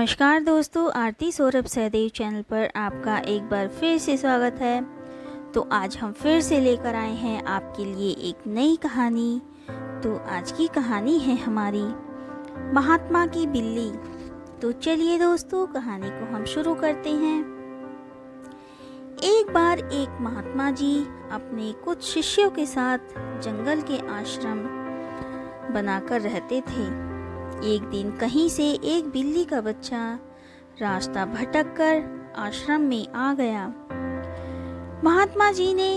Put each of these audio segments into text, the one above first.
नमस्कार दोस्तों, आरती सौरभ सहदेव चैनल पर आपका एक बार फिर से स्वागत है। तो आज हम फिर से लेकर आए हैं आपके लिए एक नई कहानी। तो आज की कहानी है हमारी महात्मा की बिल्ली। तो चलिए दोस्तों, कहानी को हम शुरू करते हैं। एक बार एक महात्मा जी अपने कुछ शिष्यों के साथ जंगल के आश्रम बनाकर रहते थे। एक दिन कहीं से एक बिल्ली का बच्चा रास्ता भटककर आश्रम में आ गया। महात्मा जी ने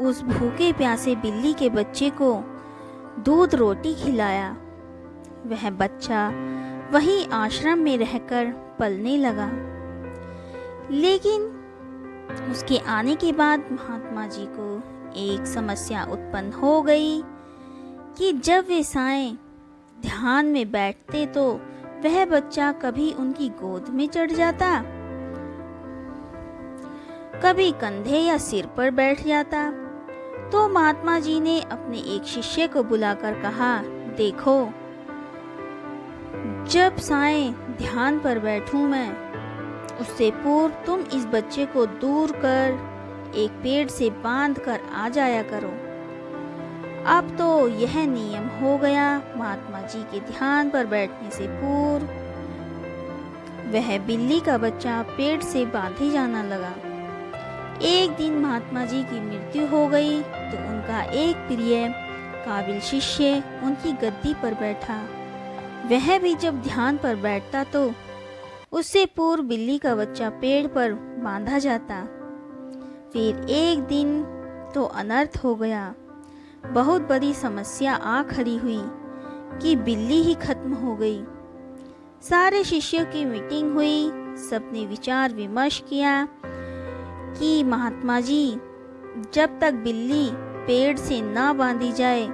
उस भूखे प्यासे बिल्ली के बच्चे को दूध रोटी खिलाया। वह बच्चा वहीं आश्रम में रहकर पलने लगा। लेकिन उसके आने के बाद महात्मा जी को एक समस्या उत्पन्न हो गई कि जब वे साएं ध्यान में बैठते तो वह बच्चा कभी उनकी गोद में चढ़ जाता, कभी कंधे या सिर पर बैठ जाता। तो महात्मा जी ने अपने एक शिष्य को बुलाकर कहा, देखो, जब साएं ध्यान पर बैठूं मैं, उससे पूर्व तुम इस बच्चे को दूर कर एक पेड़ से बांध कर आ जाया करो। अब तो यह नियम हो गया। महात्मा जी के ध्यान पर बैठने से पूर्व वह बिल्ली का बच्चा पेड़ से बांधे जाना लगा। एक दिन महात्मा जी की मृत्यु हो गई तो उनका एक प्रिय काबिल शिष्य उनकी गद्दी पर बैठा। वह भी जब ध्यान पर बैठता तो उससे पूर्व बिल्ली का बच्चा पेड़ पर बांधा जाता। फिर एक दिन तो अनर्थ हो गया। बहुत बड़ी समस्या आ खड़ी हुई कि बिल्ली ही खत्म हो गई। सारे शिष्यों की मीटिंग हुई। सबने विचार विमर्श किया कि महात्मा जी जब तक बिल्ली पेड़ से ना बांधी जाए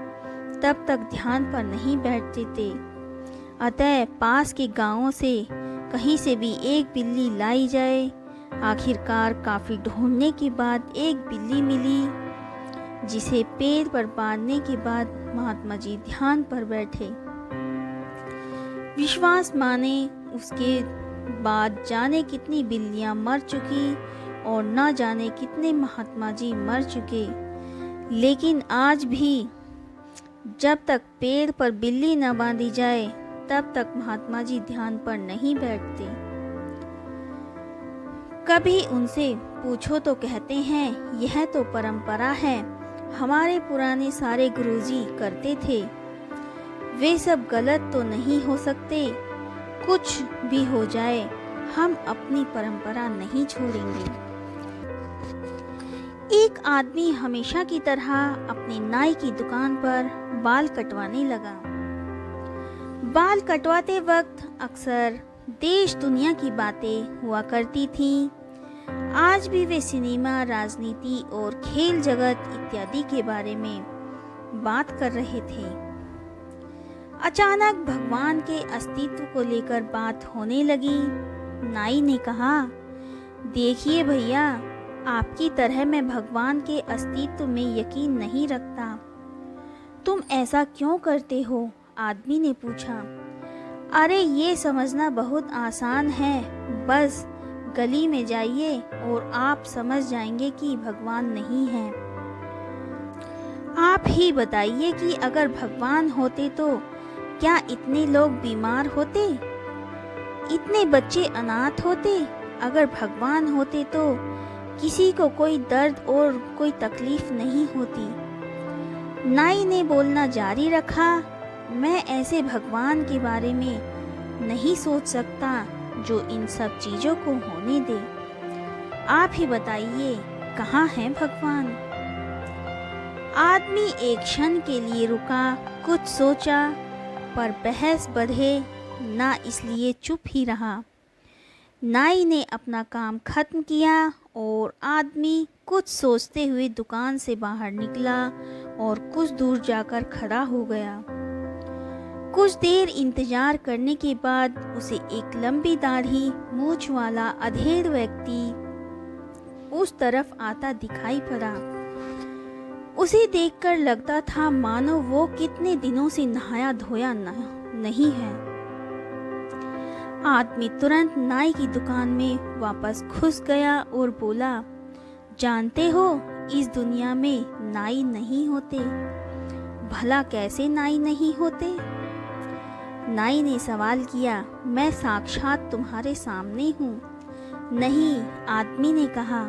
तब तक ध्यान पर नहीं बैठते थे। अतः पास के गांवों से कहीं से भी एक बिल्ली लाई जाए। आखिरकार काफी ढूंढने के बाद एक बिल्ली मिली, जिसे पेड़ पर बांधने के बाद महात्मा जी ध्यान पर बैठे। विश्वास माने उसके बाद जाने कितनी बिल्लियां मर चुकी और ना जाने कितने महात्मा जी मर चुके। लेकिन आज भी जब तक पेड़ पर बिल्ली न बांधी जाए तब तक महात्मा जी ध्यान पर नहीं बैठते। कभी उनसे पूछो तो कहते हैं, यह तो परंपरा है, हमारे पुराने सारे गुरुजी करते थे, वे सब गलत तो नहीं हो सकते। कुछ भी हो जाए हम अपनी परंपरा नहीं छोड़ेंगे। एक आदमी हमेशा की तरह अपने नाई की दुकान पर बाल कटवाने लगा। बाल कटवाते वक्त अक्सर देश दुनिया की बातें हुआ करती थीं। आज भी वे सिनेमा, राजनीति और खेल जगत इत्यादि के बारे में बात कर रहे थे। अचानक भगवान के अस्तित्व को लेकर बात होने लगी। नाई ने कहा, देखिए भैया, आपकी तरह मैं भगवान के अस्तित्व में यकीन नहीं रखता। तुम ऐसा क्यों करते हो? आदमी ने पूछा। अरे ये समझना बहुत आसान है, बस गली में जाइए और आप समझ जाएंगे कि भगवान नहीं है। आप ही बताइए कि अगर भगवान होते तो क्या इतने लोग बीमार होते, इतने बच्चे अनाथ होते? अगर भगवान होते तो किसी को कोई दर्द और कोई तकलीफ नहीं होती। नाई ने बोलना जारी रखा, मैं ऐसे भगवान के बारे में नहीं सोच सकता जो इन सब चीजों को होने दे। आप ही बताइए, कहाँ है भगवान? आदमी एक क्षण के लिए रुका, कुछ सोचा, पर बहस बढ़े ना, इसलिए चुप ही रहा। नाई ने अपना काम खत्म किया और आदमी कुछ सोचते हुए दुकान से बाहर निकला और कुछ दूर जाकर खड़ा हो गया। कुछ देर इंतजार करने के बाद उसे एक लंबी दाढ़ी मूंछ वाला अधेड़ व्यक्ति उस तरफ आता दिखाई पड़ा। उसे देखकर लगता था मानो वो कितने दिनों से नहाया धोया नहीं है। आदमी तुरंत नाई की दुकान में वापस घुस गया और बोला, जानते हो, इस दुनिया में नाई नहीं होते। भला कैसे नाई नहीं होते? नाई ने सवाल किया, मैं साक्षात तुम्हारे सामने हूँ। नहीं, आदमी ने कहा,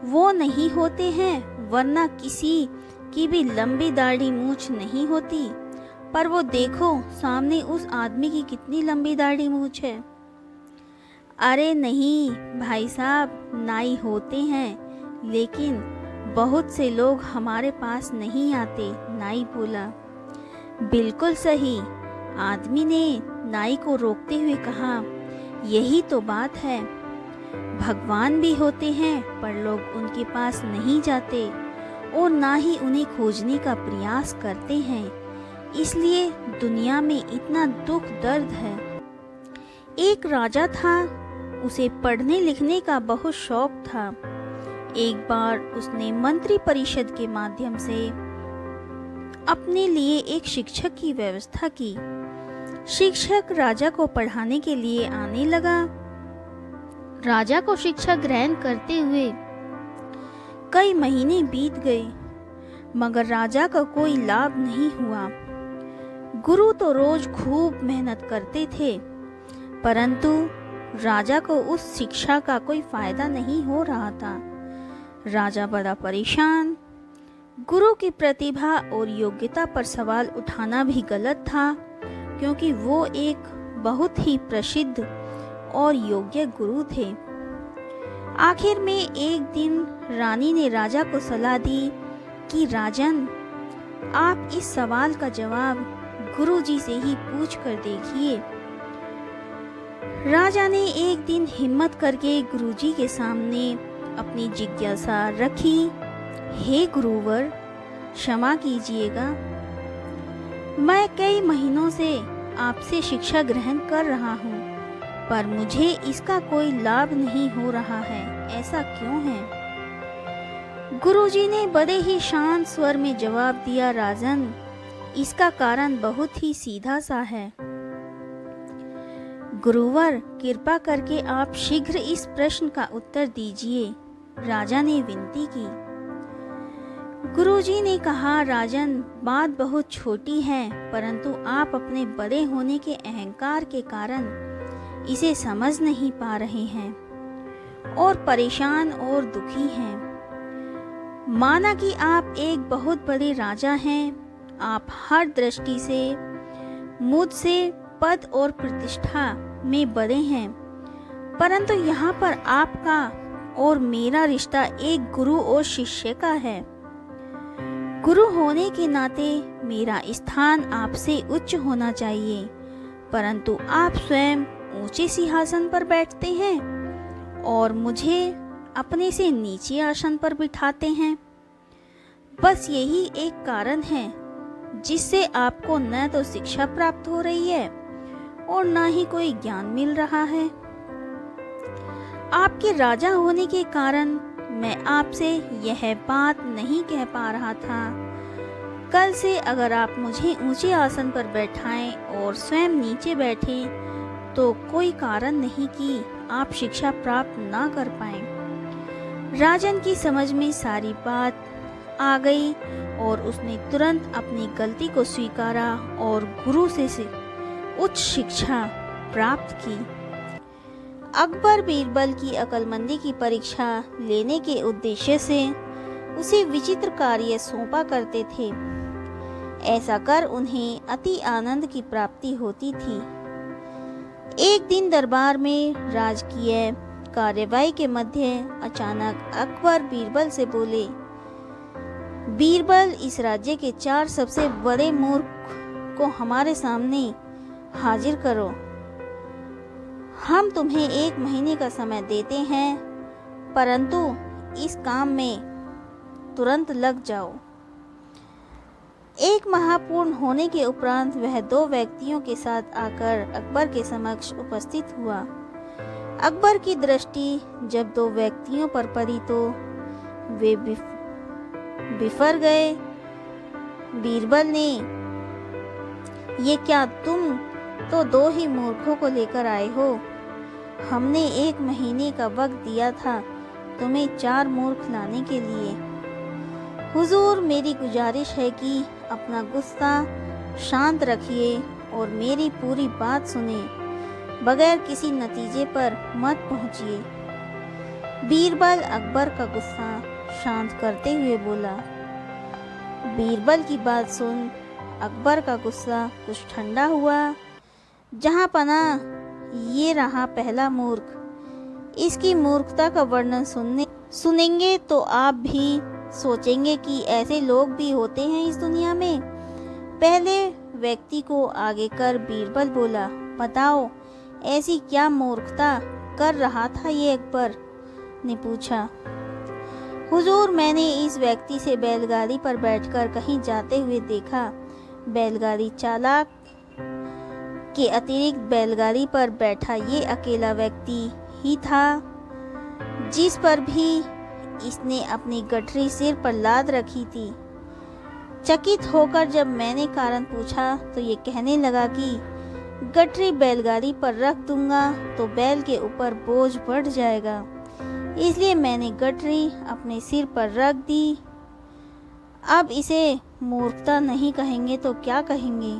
वो नहीं होते हैं, वरना किसी की भी लंबी दाढ़ी मूछ नहीं होती। पर वो देखो, सामने उस आदमी की कितनी लंबी दाढ़ी मूछ है। अरे नहीं भाई साहब, नाई होते हैं, लेकिन बहुत से लोग हमारे पास नहीं आते, नाई बोला। बिल्कुल सही, आदमी ने नाई को रोकते हुए कहा, यही तो बात है। भगवान भी होते हैं, पर लोग उनके पास नहीं जाते और ना ही उन्हें खोजने का प्रयास करते हैं। इसलिए दुनिया में इतना दुख दर्द है। एक राजा था, उसे पढ़ने लिखने का बहुत शौक था। एक बार उसने मंत्री परिषद के माध्यम से अपने लिए एक शिक्षक की व्यवस्था की। शिक्षक राजा को पढ़ाने के लिए आने लगा। राजा को शिक्षा ग्रहण करते हुए कई महीने बीत गए, मगर राजा का कोई लाभ नहीं हुआ। गुरु तो रोज खूब मेहनत करते थे, परंतु राजा को उस शिक्षा का कोई फायदा नहीं हो रहा था। राजा बड़ा परेशान। गुरु की प्रतिभा और योग्यता पर सवाल उठाना भी गलत था, क्योंकि वो एक बहुत ही प्रसिद्ध और योग्य गुरु थे। आखिर में एक दिन रानी ने राजा को सलाह दी कि राजन, आप इस सवाल का जवाब गुरुजी से ही पूछ कर देखिए। राजा ने एक दिन हिम्मत करके गुरुजी के सामने अपनी जिज्ञासा रखी। हे गुरुवर, क्षमा कीजिएगा, मैं कई महीनों से आपसे शिक्षा ग्रहण कर रहा हूँ, पर मुझे इसका कोई लाभ नहीं हो रहा है। ऐसा क्यों है? गुरुजी ने बड़े ही शांत स्वर में जवाब दिया, राजन, इसका कारण बहुत ही सीधा सा है। गुरुवर, कृपा करके आप शीघ्र इस प्रश्न का उत्तर दीजिए, राजा ने विनती की। गुरुजी ने कहा, राजन, बात बहुत छोटी है, परंतु आप अपने बड़े होने के अहंकार के कारण इसे समझ नहीं पा रहे हैं और परेशान और दुखी हैं। माना कि आप एक बहुत बड़े राजा हैं, आप हर दृष्टि से मुझसे पद और प्रतिष्ठा में बड़े हैं, परंतु यहाँ पर आपका और मेरा रिश्ता एक गुरु और शिष्य का है। गुरु होने के नाते मेरा स्थान आपसे उच्च होना चाहिए, परंतु आप स्वयं ऊंचे सिंहासन पर बैठते हैं और मुझे अपने से नीचे आसन पर बिठाते हैं। बस यही एक कारण है जिससे आपको न तो शिक्षा प्राप्त हो रही है और न ही कोई ज्ञान मिल रहा है। आपके राजा होने के कारण मैं आपसे यह बात नहीं कह पा रहा था। कल से अगर आप मुझे ऊंचे आसन पर बैठाएं और स्वयं नीचे बैठें, तो कोई कारण नहीं कि आप शिक्षा प्राप्त ना कर पाएं। राजन की समझ में सारी बात आ गई और उसने तुरंत अपनी गलती को स्वीकारा और गुरु से उच्च शिक्षा प्राप्त की। अकबर बीरबल की अक्लमंदी की परीक्षा लेने के उद्देश्य से उसे विचित्र कार्य सौंपा करते थे। ऐसा कर उन्हें अति आनंद की प्राप्ति होती थी। एक दिन दरबार में राजकीय कार्यवाही के मध्य अचानक अकबर बीरबल से बोले, बीरबल, इस राज्य के 4 सबसे बड़े मूर्ख को हमारे सामने हाजिर करो। हम तुम्हें 1 महीने का समय देते हैं, परंतु इस काम में तुरंत लग जाओ। 1 माह पूर्ण होने के उपरांत वह 2 व्यक्तियों के साथ आकर अकबर के समक्ष उपस्थित हुआ। अकबर की दृष्टि जब 2 व्यक्तियों पर पड़ी तो वे बिफर गए। बीरबल ने, ये क्या तुम तो 2 ही मूर्खों को लेकर आए हो। हमने 1 महीने का वक्त दिया था तुम्हें 4 मूर्ख लाने के लिए। हुजूर, मेरी गुजारिश है कि अपना गुस्सा शांत रखिए और मेरी पूरी बात सुने, बगैर किसी नतीजे पर मत पहुंचिए। बीरबल अकबर का गुस्सा शांत करते हुए बोला। बीरबल की बात सुन अकबर का गुस्सा कुछ ठंडा हुआ। जहां पना, ये रहा पहला मूर्ख। इसकी मूर्खता का वर्णन सुनेंगे तो आप भी सोचेंगे कि ऐसे लोग भी होते हैं इस दुनिया में। पहले व्यक्ति को आगे कर बीरबल बोला, बताओ ऐसी क्या मूर्खता कर रहा था ये? अकबर ने पूछा। हुजूर, मैंने इस व्यक्ति से बैलगाड़ी पर बैठकर कहीं जाते हुए देखा। बैलगाड़ी चालक के अतिरिक्त बैलगाड़ी पर बैठा ये अकेला व्यक्ति ही था जिस पर भी इसने अपनी गठरी सिर पर लाद रखी थी। चकित होकर जब मैंने कारण पूछा तो ये कहने लगा कि गठरी बैलगाड़ी पर रख दूंगा तो बैल के ऊपर बोझ बढ़ जाएगा, इसलिए मैंने गठरी अपने सिर पर रख दी। अब इसे मूर्खता नहीं कहेंगे तो क्या कहेंगे?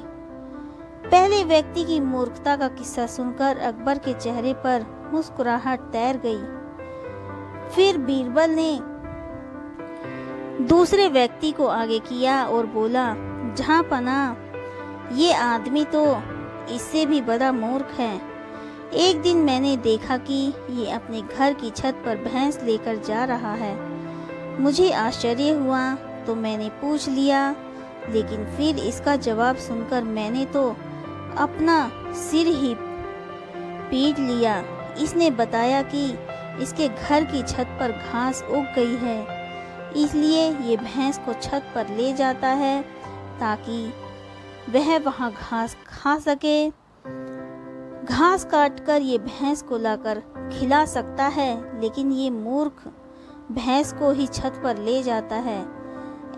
पहले व्यक्ति की मूर्खता का किस्सा सुनकर अकबर के चेहरे पर मुस्कुराहट तैर गई। फिर बीरबल ने दूसरे व्यक्ति को आगे किया और बोला, जहां पना, ये आदमी तो इससे भी बड़ा मूर्ख है। एक दिन मैंने देखा कि ये अपने घर की छत पर भैंस लेकर जा रहा है। मुझे आश्चर्य हुआ तो मैंने पूछ लिया, लेकिन फिर इसका जवाब सुनकर मैंने तो अपना सिर ही पीट लिया। इसने बताया कि इसके घर की छत पर घास उग गई है, इसलिए ये भैंस को छत पर ले जाता है ताकि वह वहाँ घास खा सके। घास काटकर ये भैंस को लाकर खिला सकता है, लेकिन ये मूर्ख भैंस को ही छत पर ले जाता है।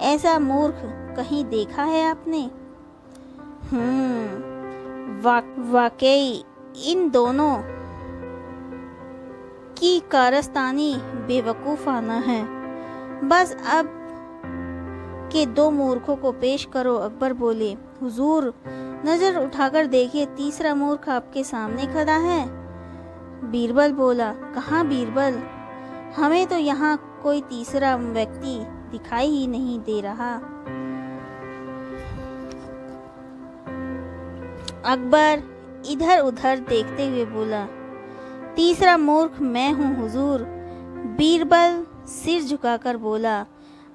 ऐसा मूर्ख कहीं देखा है आपने? वाकई इन दोनों की कारस्तानी बेवकूफाना है। बस अब के 2 मूर्खों को पेश करो। अकबर बोले, हुजूर, नजर उठाकर देखिए, तीसरा मूर्ख आपके सामने खड़ा है। बीरबल बोला, कहाँ बीरबल? हमें तो यहाँ कोई तीसरा व्यक्ति दिखाई ही नहीं दे रहा। अकबर इधर उधर देखते हुए बोला, तीसरा मूर्ख मैं हूँ हुजूर। बीरबल सिर झुकाकर बोला,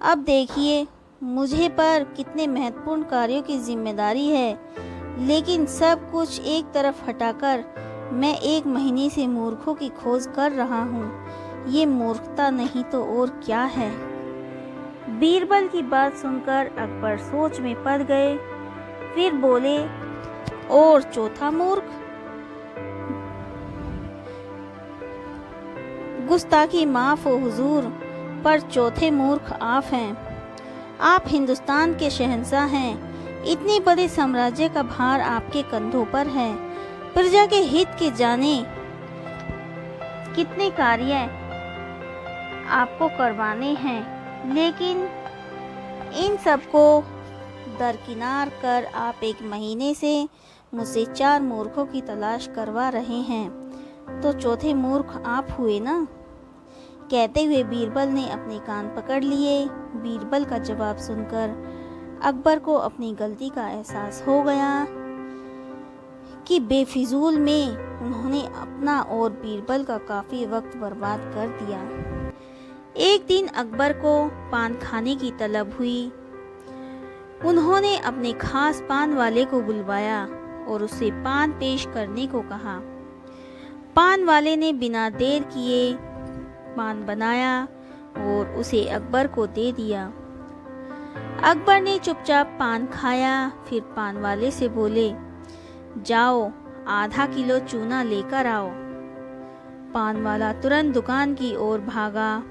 अब देखिए मुझे पर कितने महत्वपूर्ण कार्यों की जिम्मेदारी है, लेकिन सब कुछ एक तरफ हटाकर मैं 1 महीने से मूर्खों की खोज कर रहा हूँ। ये मूर्खता नहीं तो और क्या है? बीरबल की बात सुनकर अकबर सोच में पड़ गए। फिर बोले, और चौथा मूर्ख? गुस्ताखी माफ हो हुजूर, पर चौथे मूर्ख आप हैं। आप हिंदुस्तान के शहंशाह हैं। इतने बड़े साम्राज्य का भार आपके कंधों पर है। प्रजा के हित के जाने कितने कार्य आपको करवाने हैं, लेकिन इन सबको दरकिनार कर आप 1 महीने से मुझसे 4 मूर्खों की तलाश करवा रहे हैं। तो चौथे मूर्ख आप हुए ना? कहते हुए बीरबल ने अपने कान पकड़ लिए। बीरबल का जवाब सुनकर अकबर को अपनी गलती का एहसास हो गया कि बेफिजूल में उन्होंने अपना और बीरबल का काफ़ी वक्त बर्बाद कर दिया। एक दिन अकबर को पान खाने की तलब हुई। उन्होंने अपने खास पान वाले को बुलवाया और उसे पान पेश करने को कहा। पान वाले ने बिना देर किए पान बनाया और उसे अकबर को दे दिया। अकबर ने चुपचाप पान खाया। फिर पान वाले से बोले, जाओ आधा किलो चूना लेकर आओ। पान वाला तुरंत दुकान की ओर भागा।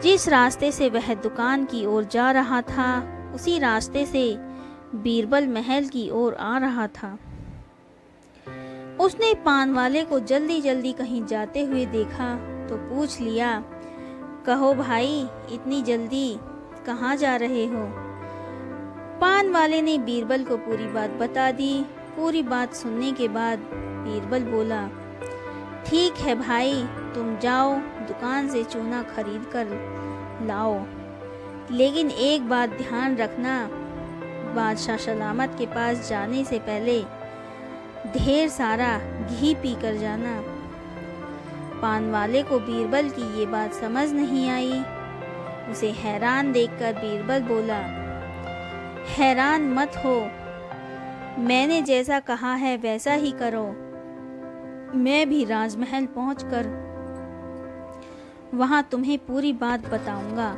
जिस रास्ते से वह दुकान की ओर जा रहा था, उसी रास्ते से बीरबल महल की ओर आ रहा था। उसने पान वाले को जल्दी जल्दी कहीं जाते हुए देखा तो पूछ लिया, कहो भाई, इतनी जल्दी कहाँ जा रहे हो? पान वाले ने बीरबल को पूरी बात बता दी। पूरी बात सुनने के बाद बीरबल बोला, ठीक है भाई, तुम जाओ दुकान से चूना खरीद कर लाओ, लेकिन एक बात ध्यान रखना, बादशाह सलामत के पास जाने से पहले ढेर सारा घी पी कर जाना। पान वाले को बीरबल की ये बात समझ नहीं आई। उसे हैरान देखकर बीरबल बोला, हैरान मत हो, मैंने जैसा कहा है वैसा ही करो। मैं भी राजमहल पहुंचकर वहां तुम्हें पूरी बात बताऊंगा।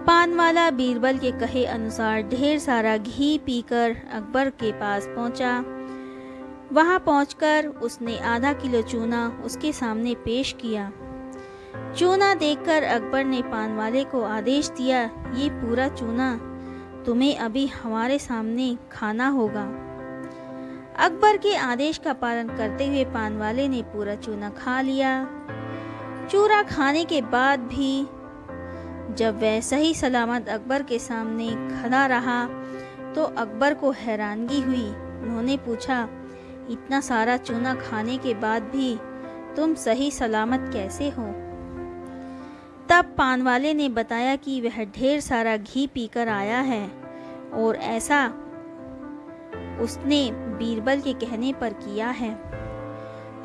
पान वाला बीरबल के कहे अनुसार ढेर सारा घी पीकर अकबर के पास पहुंचा। वहां पहुंचकर उसने आधा किलो चूना उसके सामने पेश किया। चूना देखकर अकबर ने पान वाले को आदेश दिया, ये पूरा चूना तुम्हें अभी हमारे सामने खाना होगा। अकबर के आदेश का पालन करते हुए पान वाले ने पूरा चूना खा लिया। चूरा खाने के बाद भी जब वह सही सलामत अकबर के सामने खड़ा रहा तो अकबर को हैरानगी हुई। उन्होंने पूछा, इतना सारा चूना खाने के बाद भी तुम सही सलामत कैसे हो? तब पान वाले ने बताया कि वह ढेर सारा घी पीकर आया है और ऐसा उसने बीरबल के कहने पर किया है।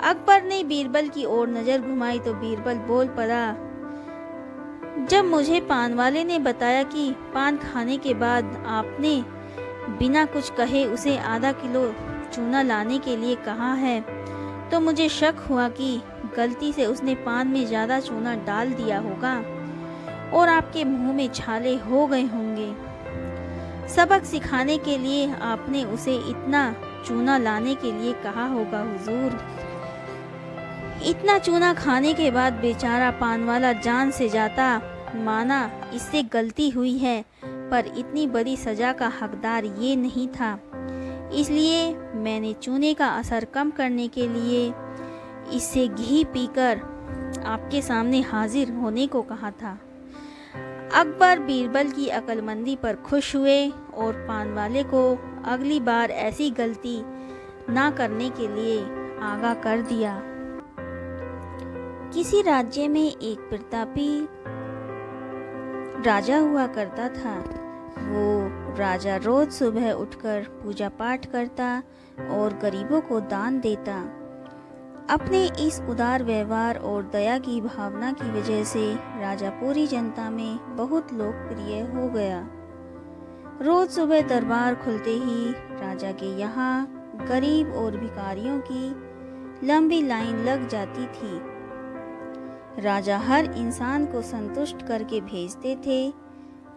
अकबर ने बीरबल की ओर नजर घुमाई तो बीरबल बोल पड़ा, जब मुझे पान वाले ने बताया कि पान खाने के बाद आपने बिना कुछ कहे उसे आधा किलो चूना लाने के लिए कहा है, तो मुझे शक हुआ कि गलती से उसने पान में ज़्यादा चूना डाल दिया होगा और आपके मुंह में छाले हो गए होंगे। सबक सिखाने के लिए आपने उसे इतना चूना लाने के लिए कहा होगा हुजूर। इतना चूना खाने के बाद बेचारा पान वाला जान से जाता। माना इससे गलती हुई है, पर इतनी बड़ी सज़ा का हकदार ये नहीं था। इसलिए मैंने चूने का असर कम करने के लिए इससे घी पीकर आपके सामने हाजिर होने को कहा था। अकबर बीरबल की अक्लमंदी पर खुश हुए और पान वाले को अगली बार ऐसी गलती ना करने के लिए आगाह कर दिया। किसी राज्य में एक प्रतापी राजा हुआ करता था। वो राजा रोज सुबह उठकर पूजा पाठ करता और गरीबों को दान देता। अपने इस उदार व्यवहार और दया की भावना की वजह से राजा पूरी जनता में बहुत लोकप्रिय हो गया। रोज सुबह दरबार खुलते ही राजा के यहाँ गरीब और भिखारियों की लंबी लाइन लग जाती थी। राजा हर इंसान को संतुष्ट करके भेजते थे।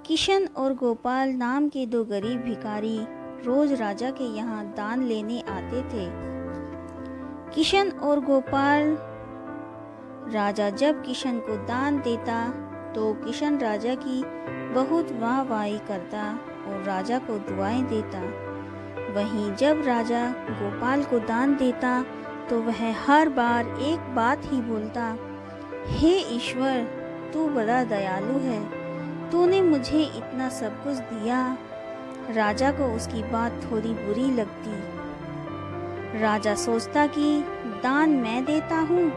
किशन और गोपाल नाम के दो गरीब भिखारी रोज राजा के यहाँ दान लेने आते थे। किशन और गोपाल, राजा जब किशन को दान देता तो किशन राजा की बहुत वाहवाही करता और राजा को दुआएं देता। वहीं जब राजा गोपाल को दान देता तो वह हर बार एक बात ही बोलता, हे ईश्वर, तू बड़ा दयालु है, तूने मुझे इतना सब कुछ दिया। राजा को उसकी बात थोड़ी बुरी लगती। राजा सोचता कि दान मैं देता हूँ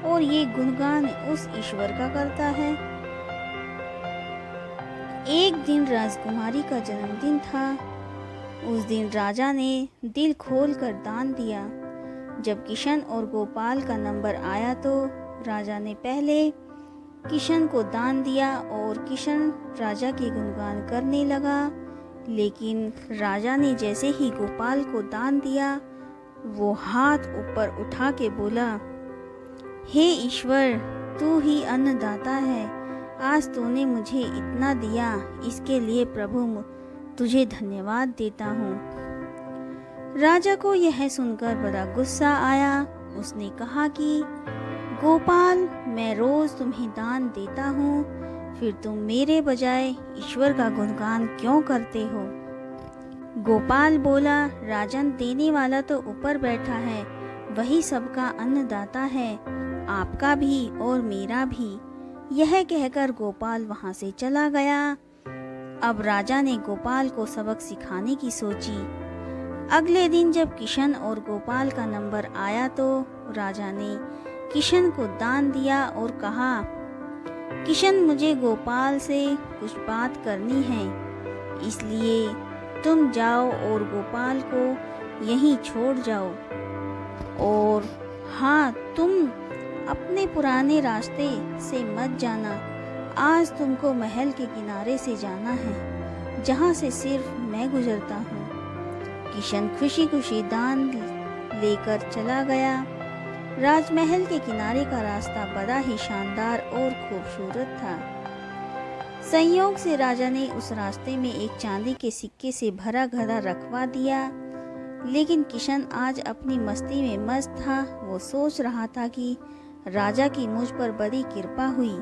और ये गुणगान उस ईश्वर का करता है। एक दिन राजकुमारी का जन्मदिन था। उस दिन राजा ने दिल खोल कर दान दिया। जब किशन और गोपाल का नंबर आया तो राजा ने पहले किशन को दान दिया और किशन राजा के गुणगान करने लगा। लेकिन राजा ने जैसे ही गोपाल को दान दिया, वो हाथ ऊपर उठा के बोला, हे ईश्वर, तू ही अन्नदाता है। आज तूने मुझे इतना दिया, इसके लिए प्रभु तुझे धन्यवाद देता हूँ। राजा को यह सुनकर बड़ा गुस्सा आया। उसने कहा कि गोपाल, मैं रोज तुम्हें दान देता हूँ, फिर तुम मेरे बजाय ईश्वर का गुणगान क्यों करते हो? गोपाल बोला, राजन, देने वाला तो ऊपर बैठा है, वही सबका अन्नदाता है, आपका भी और मेरा भी। यह कहकर गोपाल वहां से चला गया। अब राजा ने गोपाल को सबक सिखाने की सोची। अगले दिन जब किशन और गोपाल का नंबर आया तो राजा ने किशन को दान दिया और कहा, किशन, मुझे गोपाल से कुछ बात करनी है, इसलिए तुम जाओ और गोपाल को यहीं छोड़ जाओ। और हाँ, तुम अपने पुराने रास्ते से मत जाना। आज तुमको महल के किनारे से जाना है, जहाँ से सिर्फ मैं गुजरता हूँ। किशन खुशी खुशी दान लेकर चला गया। राजमहल के किनारे का रास्ता बड़ा ही शानदार और खूबसूरत था। संयोग से राजा ने उस रास्ते में एक चांदी के सिक्के से भरा घड़ा रखवा दिया। लेकिन किशन आज अपनी मस्ती में मस्त था। वो सोच रहा था कि राजा की मुझ पर बड़ी कृपा हुई,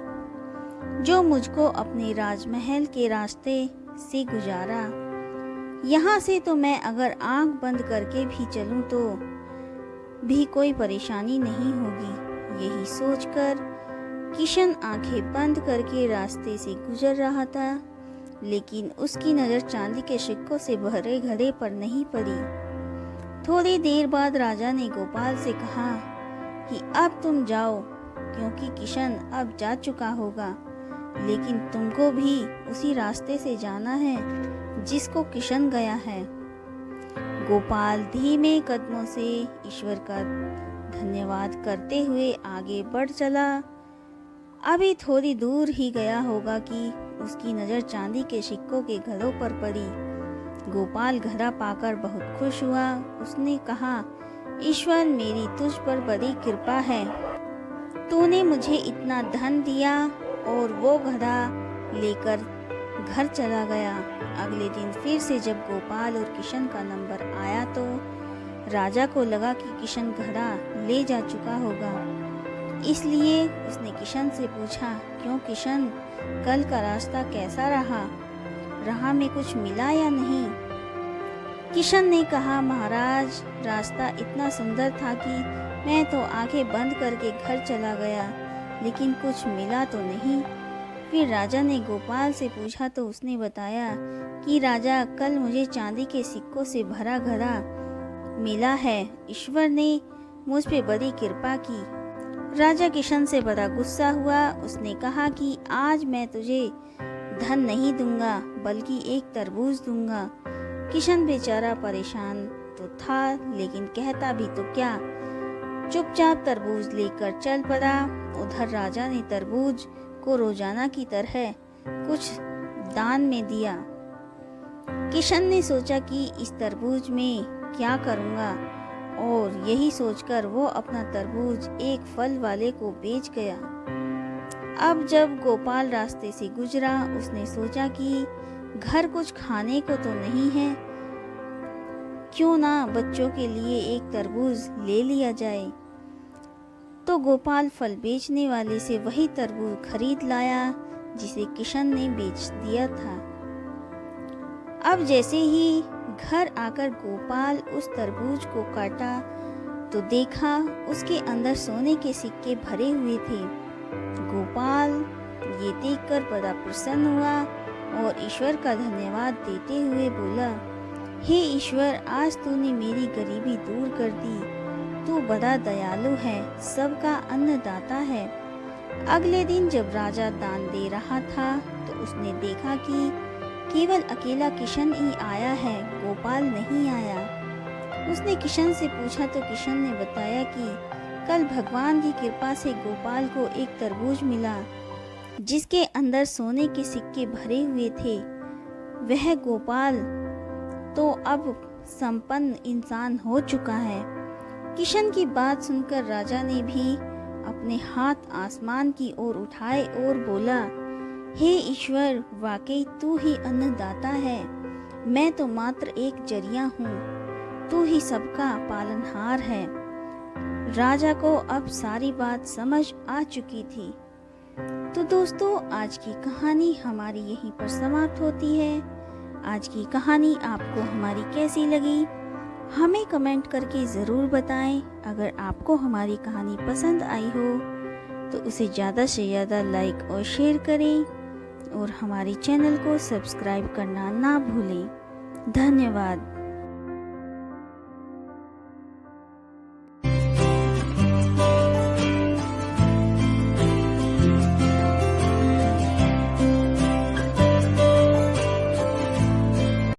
जो मुझको अपने राजमहल के रास्ते से गुजारा। यहाँ से तो मैं अगर आंख बंद करके भी चलूं तो भी कोई परेशानी नहीं होगी। यही सोचकर किशन आंखें बंद करके रास्ते से गुजर रहा था, लेकिन उसकी नज़र चांदी के सिक्कों से भरे घड़े पर नहीं पड़ी। थोड़ी देर बाद राजा ने गोपाल से कहा कि अब तुम जाओ, क्योंकि किशन अब जा चुका होगा, लेकिन तुमको भी उसी रास्ते से जाना है जिसको किशन गया है। गोपाल धीमे कदमों से ईश्वर का धन्यवाद करते हुए आगे बढ़ चला। अभी थोड़ी दूर ही गया होगा कि उसकी नज़र चांदी के सिक्कों के घड़ों पर पड़ी। गोपाल घड़ा पाकर बहुत खुश हुआ। उसने कहा, ईश्वर, मेरी तुझ पर बड़ी कृपा है। तूने मुझे इतना धन दिया। और वो घड़ा लेकर घर चला गया। अगले दिन फिर से जब गोपाल और किशन का नंबर आया तो राजा को लगा कि किशन घड़ा ले जा चुका होगा। इसलिए उसने किशन से पूछा, क्यों किशन, कल का रास्ता कैसा रहा? राह में कुछ मिला या नहीं? किशन ने कहा, महाराज, रास्ता इतना सुंदर था कि मैं तो आंखें बंद करके घर चला गया, लेकिन कुछ मिला तो नहीं। फिर राजा ने गोपाल से पूछा तो उसने बताया कि राजा, कल मुझे चांदी के सिक्कों से भरा घड़ा मिला है। ईश्वर ने मुझ पे बड़ी कृपा की। राजा किशन से बड़ा गुस्सा हुआ। उसने कहा कि आज मैं तुझे धन नहीं दूंगा, बल्कि एक तरबूज दूंगा। किशन बेचारा परेशान तो था, लेकिन कहता भी तो क्या। चुपचाप तरबूज लेकर चल पड़ा। उधर राजा ने तरबूज को रोजाना की तरह कुछ दान में दिया। किशन ने सोचा कि इस तरबूज में क्या करूंगा, और यही सोचकर वो अपना तरबूज एक फल वाले को बेच गया। अब जब गोपाल रास्ते से गुजरा, उसने सोचा कि घर कुछ खाने को तो नहीं है, क्यों ना बच्चों के लिए एक तरबूज ले लिया जाए। तो गोपाल फल बेचने वाले से वही तरबूज खरीद लाया जिसे किशन ने बेच दिया था। अब जैसे ही घर आकर गोपाल उस तरबूज को काटा तो देखा उसके अंदर सोने के सिक्के भरे हुए थे। गोपाल ये देखकर बड़ा प्रसन्न हुआ और ईश्वर का धन्यवाद देते हुए बोला, हे ईश्वर, आज तूने मेरी गरीबी दूर कर दी। तू बड़ा दयालु है, सबका अन्नदाता है। अगले दिन जब राजा दान दे रहा था तो उसने देखा कि केवल अकेला किशन ही आया है, गोपाल नहीं आया। उसने किशन से पूछा तो किशन ने बताया कि कल भगवान की कृपा से गोपाल को एक तरबूज मिला जिसके अंदर सोने के सिक्के भरे हुए थे। वह गोपाल तो अब संपन्न इंसान हो चुका है। किशन की बात सुनकर राजा ने भी अपने हाथ आसमान की ओर उठाए और बोला, हे ईश्वर, वाकई तू ही अन्नदाता है। मैं तो मात्र एक जरिया हूँ, तू ही सबका पालनहार है। राजा को अब सारी बात समझ आ चुकी थी। तो दोस्तों, आज की कहानी हमारी यहीं पर समाप्त होती है। आज की कहानी आपको हमारी कैसी लगी? हमें कमेंट करके ज़रूर बताएं। अगर आपको हमारी कहानी पसंद आई हो तो उसे ज़्यादा से ज़्यादा लाइक और शेयर करें और हमारे चैनल को सब्सक्राइब करना ना भूलें। धन्यवाद।